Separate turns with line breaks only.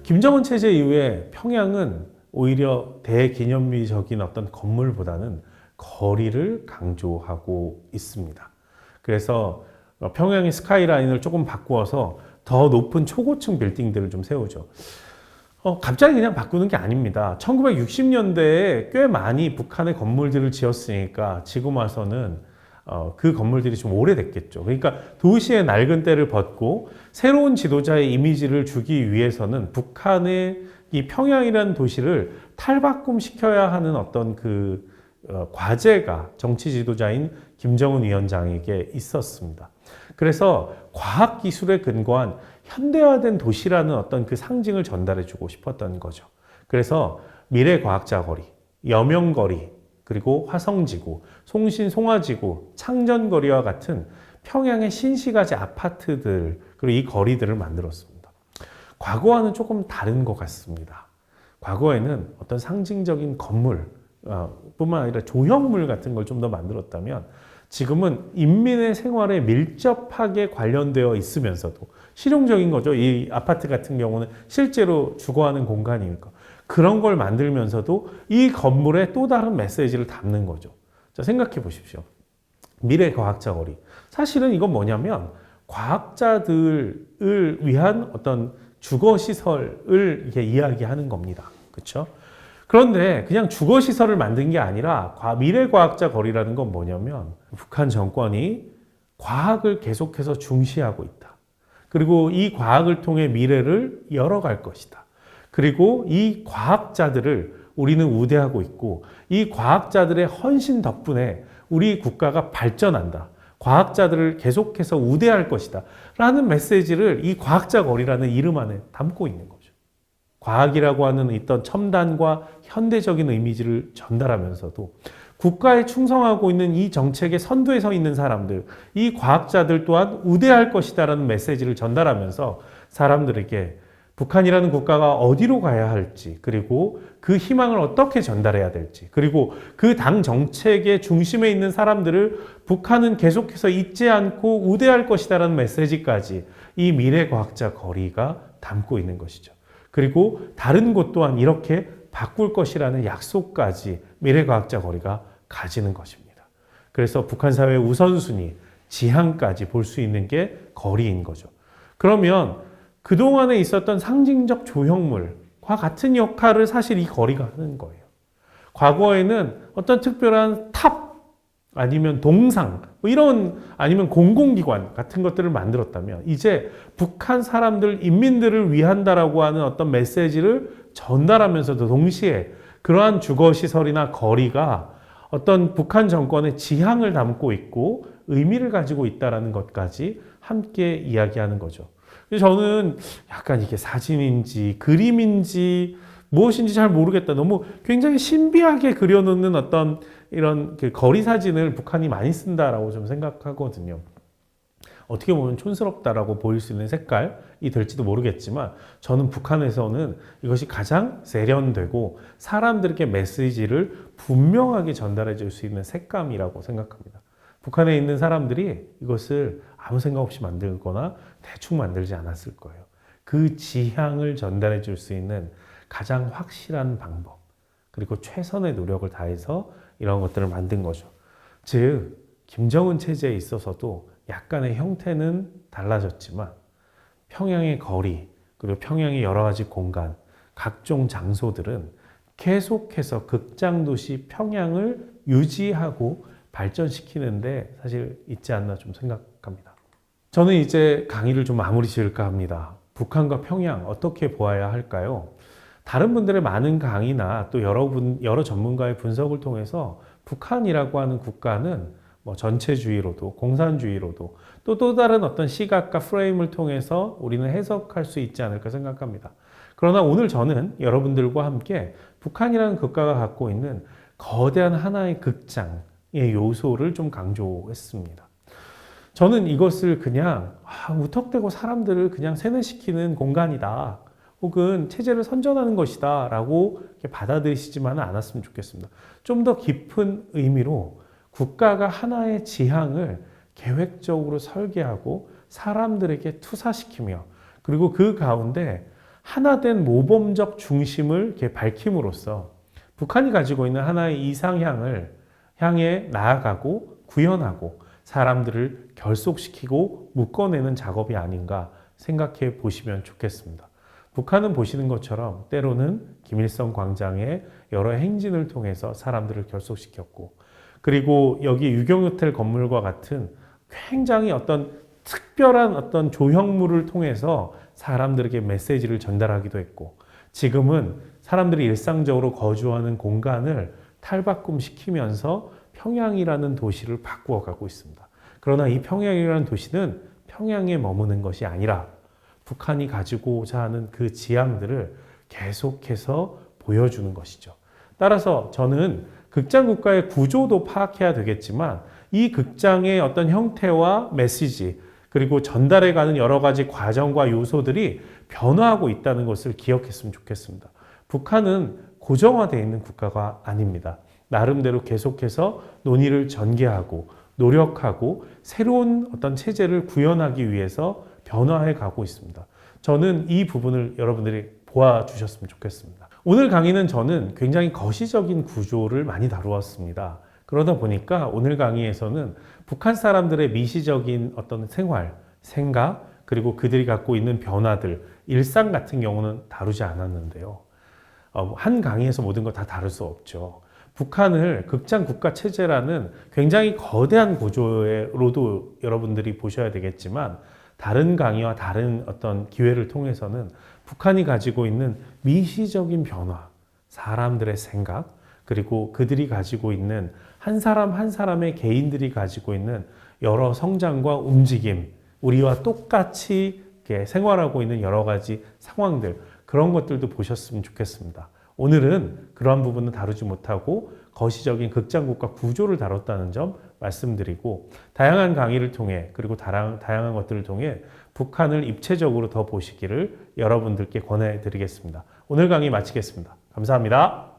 김정은 체제 이후에 평양은 오히려 대기념비적인 어떤 건물보다는 거리를 강조하고 있습니다. 그래서 평양의 스카이라인을 조금 바꾸어서 더 높은 초고층 빌딩들을 좀 세우죠. 갑자기 그냥 바꾸는 게 아닙니다. 1960년대에 꽤 많이 북한의 건물들을 지었으니까 지금 와서는 그 건물들이 좀 오래됐겠죠. 그러니까 도시의 낡은 때를 벗고 새로운 지도자의 이미지를 주기 위해서는 북한의 이 평양이라는 도시를 탈바꿈 시켜야 하는 어떤 과제가 정치 지도자인 김정은 위원장에게 있었습니다. 그래서 과학기술에 근거한 현대화된 도시라는 어떤 그 상징을 전달해주고 싶었던 거죠. 그래서 미래과학자 거리, 여명거리, 그리고 화성지구, 송신송화지구, 창전거리와 같은 평양의 신시가지 아파트들, 그리고 이 거리들을 만들었습니다. 과거와는 조금 다른 것 같습니다. 과거에는 어떤 상징적인 건물, 뿐만 아니라 조형물 같은 걸 좀 더 만들었다면 지금은 인민의 생활에 밀접하게 관련되어 있으면서도 실용적인 거죠. 이 아파트 같은 경우는 실제로 주거하는 공간이니까. 그런 걸 만들면서도 이 건물에 또 다른 메시지를 담는 거죠. 자, 생각해 보십시오. 미래과학자 거리. 사실은 이건 뭐냐면 과학자들을 위한 어떤 주거시설을 이렇게 이야기하는 겁니다. 그렇죠? 그런데 그냥 주거시설을 만든 게 아니라 미래과학자 거리라는 건 뭐냐면 북한 정권이 과학을 계속해서 중시하고 있다. 그리고 이 과학을 통해 미래를 열어갈 것이다. 그리고 이 과학자들을 우리는 우대하고 있고 이 과학자들의 헌신 덕분에 우리 국가가 발전한다. 과학자들을 계속해서 우대할 것이다. 라는 메시지를 이 과학자 거리라는 이름 안에 담고 있는 거죠. 과학이라고 하는 어떤 첨단과 현대적인 이미지를 전달하면서도 국가에 충성하고 있는 이 정책의 선두에 서 있는 사람들, 이 과학자들 또한 우대할 것이다라는 메시지를 전달하면서 사람들에게 북한이라는 국가가 어디로 가야 할지, 그리고 그 희망을 어떻게 전달해야 될지, 그리고 그 당 정책의 중심에 있는 사람들을 북한은 계속해서 잊지 않고 우대할 것이다라는 메시지까지 이 미래과학자 거리가 담고 있는 것이죠. 그리고 다른 곳 또한 이렇게 바꿀 것이라는 약속까지 미래과학자 거리가 가지는 것입니다. 그래서 북한 사회의 우선순위, 지향까지 볼 수 있는 게 거리인 거죠. 그러면 그동안에 있었던 상징적 조형물과 같은 역할을 사실 이 거리가 하는 거예요. 과거에는 어떤 특별한 탑, 아니면 동상, 아니면 공공기관 같은 것들을 만들었다면 이제 북한 사람들, 인민들을 위한다라고 하는 어떤 메시지를 전달하면서도 동시에 그러한 주거시설이나 거리가 어떤 북한 정권의 지향을 담고 있고 의미를 가지고 있다는 것까지 함께 이야기하는 거죠. 저는 약간 이게 사진인지 그림인지 무엇인지 잘 모르겠다. 너무 굉장히 신비하게 그려놓는 어떤 이런 거리 사진을 북한이 많이 쓴다라고 좀 생각하거든요. 어떻게 보면 촌스럽다라고 보일 수 있는 색깔이 될지도 모르겠지만 저는 북한에서는 이것이 가장 세련되고 사람들에게 메시지를 분명하게 전달해 줄 수 있는 색감이라고 생각합니다. 북한에 있는 사람들이 이것을 아무 생각 없이 만들거나 대충 만들지 않았을 거예요. 그 지향을 전달해 줄 수 있는 가장 확실한 방법, 그리고 최선의 노력을 다해서 이런 것들을 만든 거죠. 즉, 김정은 체제에 있어서도 약간의 형태는 달라졌지만 평양의 거리, 그리고 평양의 여러 가지 공간, 각종 장소들은 계속해서 극장도시 평양을 유지하고 발전시키는데 사실 있지 않나 좀 생각합니다. 저는 이제 강의를 좀 마무리 지을까 합니다. 북한과 평양 어떻게 보아야 할까요? 다른 분들의 많은 강의나 또 여러 전문가의 분석을 통해서 북한이라고 하는 국가는 전체주의로도 공산주의로도 또 다른 어떤 시각과 프레임을 통해서 우리는 해석할 수 있지 않을까 생각합니다. 그러나 오늘 저는 여러분들과 함께 북한이라는 국가가 갖고 있는 거대한 하나의 극장의 요소를 좀 강조했습니다. 저는 이것을 그냥 우턱대고 사람들을 그냥 세뇌시키는 공간이다. 혹은 체제를 선전하는 것이다 라고 받아들이시지만은 않았으면 좋겠습니다. 좀 더 깊은 의미로 국가가 하나의 지향을 계획적으로 설계하고 사람들에게 투사시키며 그리고 그 가운데 하나된 모범적 중심을 이렇게 밝힘으로써 북한이 가지고 있는 하나의 이상향을 향해 나아가고 구현하고 사람들을 결속시키고 묶어내는 작업이 아닌가 생각해 보시면 좋겠습니다. 북한은 보시는 것처럼 때로는 김일성 광장의 여러 행진을 통해서 사람들을 결속시켰고, 그리고 여기 유경호텔 건물과 같은 굉장히 어떤 특별한 어떤 조형물을 통해서 사람들에게 메시지를 전달하기도 했고, 지금은 사람들이 일상적으로 거주하는 공간을 탈바꿈시키면서 평양이라는 도시를 바꾸어 가고 있습니다. 그러나 이 평양이라는 도시는 평양에 머무는 것이 아니라 북한이 가지고자 하는 그 지향들을 계속해서 보여주는 것이죠. 따라서 저는 극장 국가의 구조도 파악해야 되겠지만 이 극장의 어떤 형태와 메시지 그리고 전달해가는 여러 가지 과정과 요소들이 변화하고 있다는 것을 기억했으면 좋겠습니다. 북한은 고정화되어 있는 국가가 아닙니다. 나름대로 계속해서 논의를 전개하고 노력하고 새로운 어떤 체제를 구현하기 위해서 변화해 가고 있습니다. 저는 이 부분을 여러분들이 보아주셨으면 좋겠습니다. 오늘 강의는 저는 굉장히 거시적인 구조를 많이 다루었습니다. 그러다 보니까 오늘 강의에서는 북한 사람들의 미시적인 어떤 생활, 생각, 그리고 그들이 갖고 있는 변화들, 일상 같은 경우는 다루지 않았는데요. 한 강의에서 모든 걸 다 다룰 수 없죠. 북한을 극장 국가 체제라는 굉장히 거대한 구조로도 여러분들이 보셔야 되겠지만 다른 강의와 다른 어떤 기회를 통해서는 북한이 가지고 있는 미시적인 변화, 사람들의 생각, 그리고 그들이 가지고 있는 한 사람 한 사람의 개인들이 가지고 있는 여러 성장과 움직임, 우리와 똑같이 이렇게 생활하고 있는 여러 가지 상황들, 그런 것들도 보셨으면 좋겠습니다. 오늘은 그러한 부분은 다루지 못하고 거시적인 극장국가 구조를 다뤘다는 점 말씀드리고, 다양한 강의를 통해 그리고 다양한 것들을 통해 북한을 입체적으로 더 보시기를 여러분들께 권해드리겠습니다. 오늘 강의 마치겠습니다. 감사합니다.